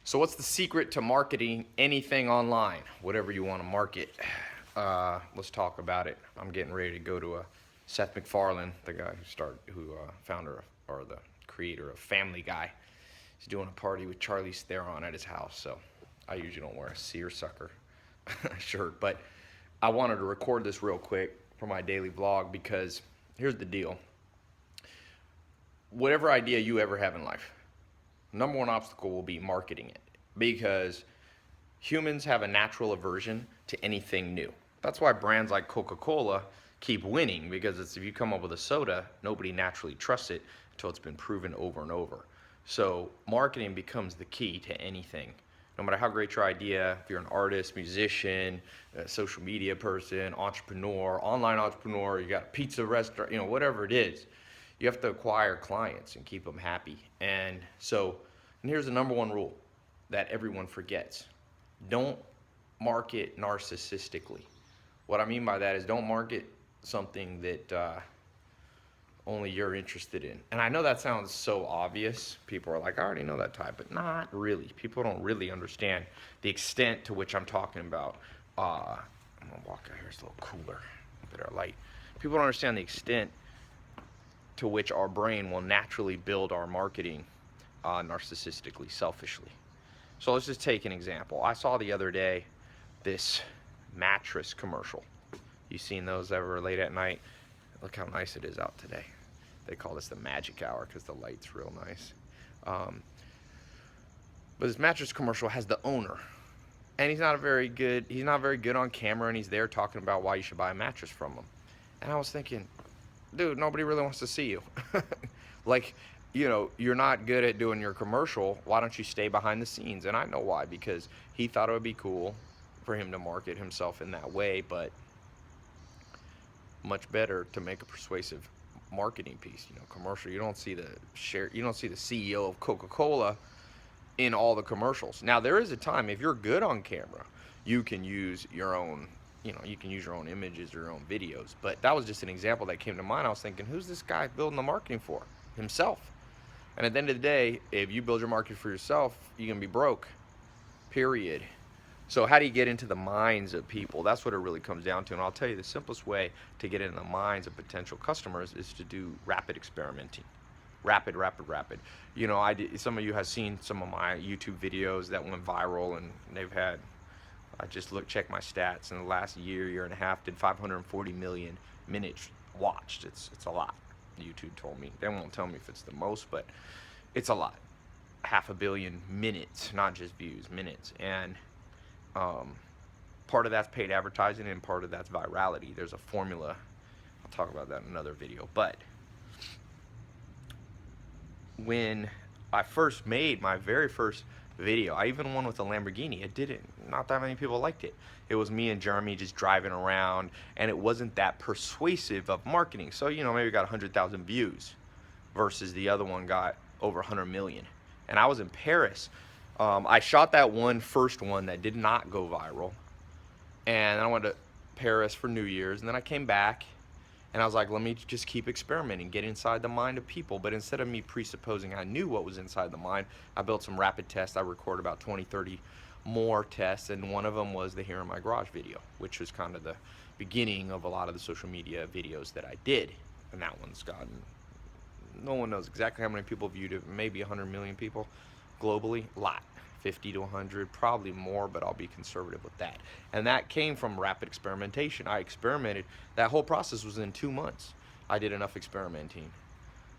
So what's the secret to marketing anything online? Whatever you want to market. Let's talk about it. I'm getting ready to go to a Seth MacFarlane, the guy founder or the creator of Family Guy. He's doing a party with Charlize Theron at his house. So I usually don't wear a seersucker shirt, but I wanted to record this real quick for my daily vlog because here's the deal. Whatever idea you ever have in life, number one obstacle will be marketing it, because humans have a natural aversion to anything new. That's why brands like Coca-Cola keep winning, because if you come up with a soda, nobody naturally trusts it until it's been proven over and over. So marketing becomes the key to anything. No matter how great your idea, if you're an artist, musician, a social media person, entrepreneur, online entrepreneur, you got a pizza restaurant, whatever it is, you have to acquire clients and keep them happy. And here's the number one rule that everyone forgets. Don't market narcissistically. What I mean by that is don't market something that only you're interested in. And I know that sounds so obvious. People are like, I already know that type, but not really. People don't really understand the extent to which I'm talking about. I'm gonna walk out here, it's a little cooler, better light. People don't understand the extent to which our brain will naturally build our marketing narcissistically, selfishly. So let's just take an example. I saw the other day this mattress commercial. You seen those ever late at night? Look how nice it is out today. They call this the magic hour because the light's real nice. But this mattress commercial has the owner, and he's not very good on camera, and he's there talking about why you should buy a mattress from him. And I was thinking, dude, nobody really wants to see you. Like, you're not good at doing your commercial. Why don't you stay behind the scenes? And I know why, because he thought it would be cool for him to market himself in that way, but much better to make a persuasive marketing piece, commercial. You don't see the CEO of Coca-Cola in all the commercials. Now, there is a time, if you're good on camera, you can use your own images or your own videos. But that was just an example that came to mind. I was thinking, who's this guy building the marketing for? Himself. And at the end of the day, if you build your market for yourself, you're going to be broke. Period. So how do you get into the minds of people? That's what it really comes down to. And I'll tell you, the simplest way to get into the minds of potential customers is to do rapid experimenting. Rapid. Some of you have seen some of my YouTube videos that went viral, and they've had, check my stats. In the last year and a half, did 540 million minutes watched. It's a lot. YouTube told me. They won't tell me if it's the most, but it's a lot. 500 million minutes, not just views, minutes. And part of that's paid advertising, and part of that's virality. There's a formula. I'll talk about that in another video. But when I first made my very first video, I even won with a Lamborghini. Not that many people liked it. It was me and Jeremy just driving around, and it wasn't that persuasive of marketing. So, maybe got 100,000 views versus the other one got over 100 million. And I was in Paris. I shot that first one that did not go viral, and I went to Paris for New Year's, and then I came back, and I was like, let me just keep experimenting, get inside the mind of people. But instead of me presupposing I knew what was inside the mind, I built some rapid tests. I recorded about 20, 30 more tests, and one of them was the Here in My Garage video, which was kind of the beginning of a lot of the social media videos that I did. And that one's gotten, no one knows exactly how many people viewed it, maybe 100 million people globally, a lot. 50 to 100, probably more, but I'll be conservative with that. And that came from rapid experimentation. I experimented. That whole process was in 2 months. I did enough experimenting.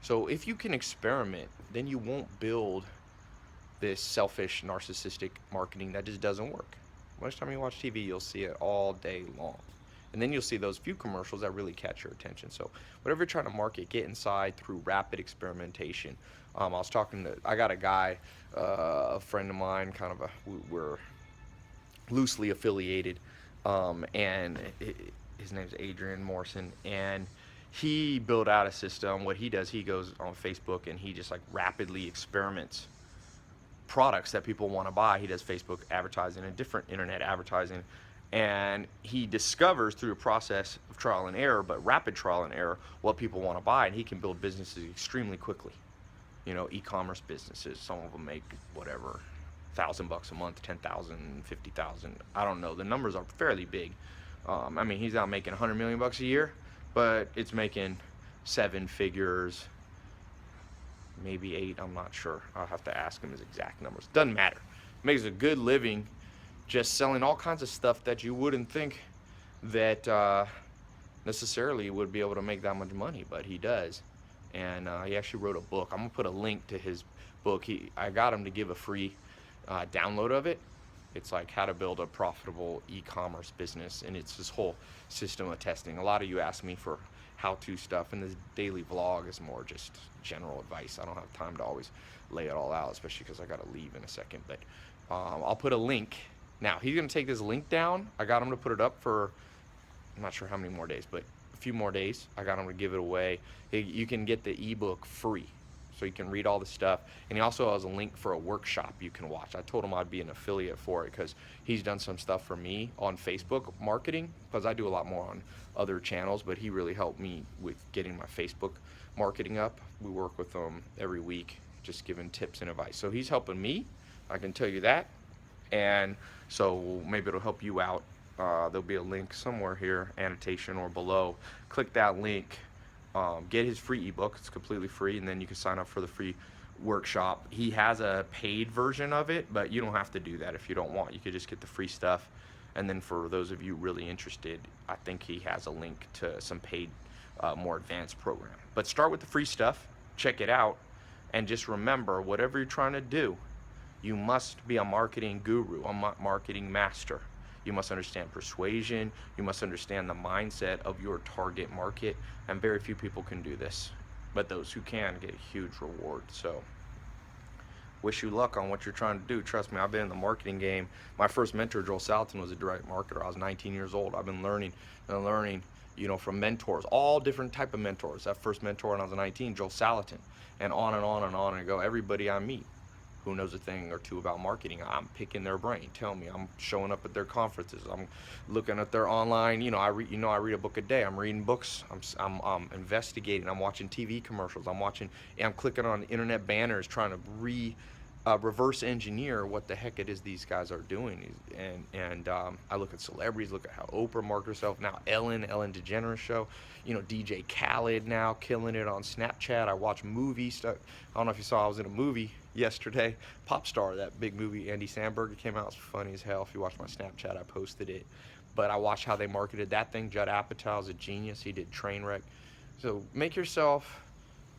So if you can experiment, then you won't build this selfish, narcissistic marketing that just doesn't work. Most time you watch TV, you'll see it all day long. And then you'll see those few commercials that really catch your attention. So whatever you're trying to market, get inside through rapid experimentation. I got a guy, a friend of mine, we're loosely affiliated, and his name's Adrian Morrison, and he built out a system. What he does, he goes on Facebook and he just rapidly experiments products that people want to buy. He does Facebook advertising and different internet advertising, and he discovers through a process of trial and error, but rapid trial and error, what people want to buy, and he can build businesses extremely quickly. E-commerce businesses, some of them make whatever, $1,000 a month, 10,000, 50,000. I don't know. The numbers are fairly big. I mean, he's not making 100 million bucks a year, but it's making 7 figures, maybe 8. I'm not sure. I'll have to ask him his exact numbers. Doesn't matter. Makes a good living just selling all kinds of stuff that you wouldn't think that necessarily would be able to make that much money, but he does. And he actually wrote a book. I'm gonna put a link to his book. I got him to give a free download of it. It's like how to build a profitable e-commerce business, and it's this whole system of testing. A lot of you ask me for how-to stuff, and this daily vlog is more just general advice. I don't have time to always lay it all out, especially because I gotta leave in a second. But I'll put a link. Now he's gonna take this link down. I got him to put it up for, I'm not sure how many more days, but a few more days. I got him to give it away. You can get the ebook free, so you can read all the stuff. And he also has a link for a workshop you can watch. I told him I'd be an affiliate for it because he's done some stuff for me on Facebook marketing, because I do a lot more on other channels, but he really helped me with getting my Facebook marketing up. We work with him every week, just giving tips and advice. So he's helping me, I can tell you that. And so maybe it'll help you out. There'll be a link somewhere here, annotation or below. Click that link. Get his free ebook. It's completely free, and then you can sign up for the free workshop. He has a paid version of it, but you don't have to do that if you don't want. You could just get the free stuff. And then for those of you really interested, I think he has a link to some paid, more advanced program. But start with the free stuff, check it out, and just remember, whatever you're trying to do, you must be a marketing guru, a marketing master. You must understand persuasion. You must understand the mindset of your target market. And very few people can do this. But those who can get a huge reward. So wish you luck on what you're trying to do. Trust me, I've been in the marketing game. My first mentor, Joel Salatin, was a direct marketer. I was 19 years old. I've been learning and learning, you know, from mentors, all different type of mentors. That first mentor when I was 19, Joel Salatin, and on and on and on and go. Everybody I meet who knows a thing or two about marketing, I'm picking their brain. Tell me, I'm showing up at their conferences. I'm looking at their online. You know, I read a book a day. I'm reading books. I'm investigating. I'm watching TV commercials. I'm clicking on internet banners, trying to reverse engineer what the heck it is these guys are doing. And I look at celebrities. Look at how Oprah markets herself now. Ellen DeGeneres show. You know, DJ Khaled now killing it on Snapchat. I watch movie stuff. I don't know if you saw, I was in a movie yesterday, Popstar, that big movie. Andy Samberg, it came out. It's funny as hell. If you watch my Snapchat, I posted it. But I watched how they marketed that thing. Judd Apatow's a genius. He did Trainwreck. So make yourself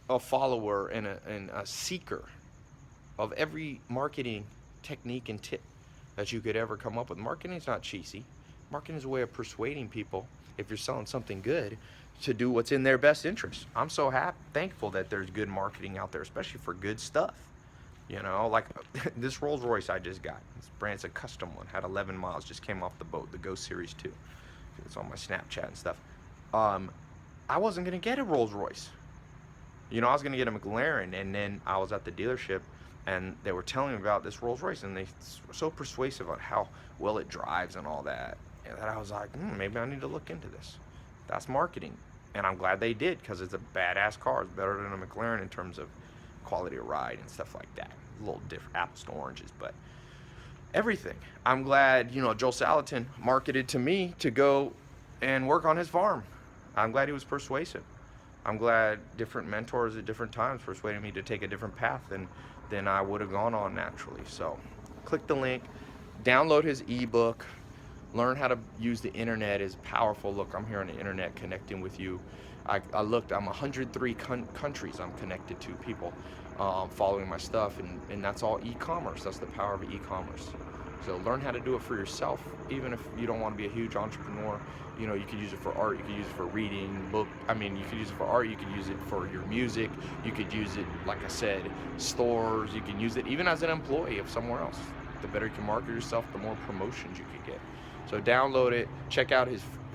a follower and a seeker of every marketing technique and tip that you could ever come up with. Marketing is not cheesy. Marketing is a way of persuading people, if you're selling something good, to do what's in their best interest. I'm so thankful that there's good marketing out there, especially for good stuff. You know, like this Rolls Royce I just got. This brand's a custom one, had 11 miles, just came off the boat, the Ghost Series 2. It's on my Snapchat and stuff. I wasn't gonna get a Rolls Royce. You know, I was gonna get a McLaren, and then I was at the dealership and they were telling me about this Rolls Royce, and they were so persuasive on how well it drives and all that. And that I was like, maybe I need to look into this. That's marketing. And I'm glad they did, because it's a badass car. It's better than a McLaren in terms of quality of ride and stuff like that. A little different, apples to oranges, but everything. I'm glad, you know, Joel Salatin marketed to me to go and work on his farm. I'm glad he was persuasive. I'm glad different mentors at different times persuaded me to take a different path than I would have gone on naturally. So click the link, download his ebook, learn how to use the internet is powerful. Look, I'm here on the internet connecting with you. I looked, I'm 103 countries I'm connected to, people following my stuff, and that's all e-commerce. That's the power of e-commerce. So learn how to do it for yourself, even if you don't want to be a huge entrepreneur. You know, you could use it for art, you could use it for reading, you could use it for art, you could use it for your music, you could use it, like I said, stores, you can use it even as an employee of somewhere else. The better you can market yourself, the more promotions you can get. So download it, check out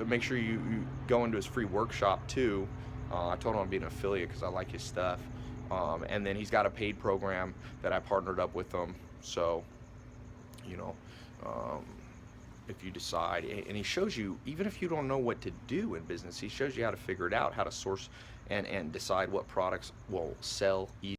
make sure you go into his free workshop too. I told him I'd be an affiliate because I like his stuff. And then he's got a paid program that I partnered up with him. So, you know, if you decide, and he shows you, even if you don't know what to do in business, he shows you how to figure it out, how to source and decide what products will sell easily.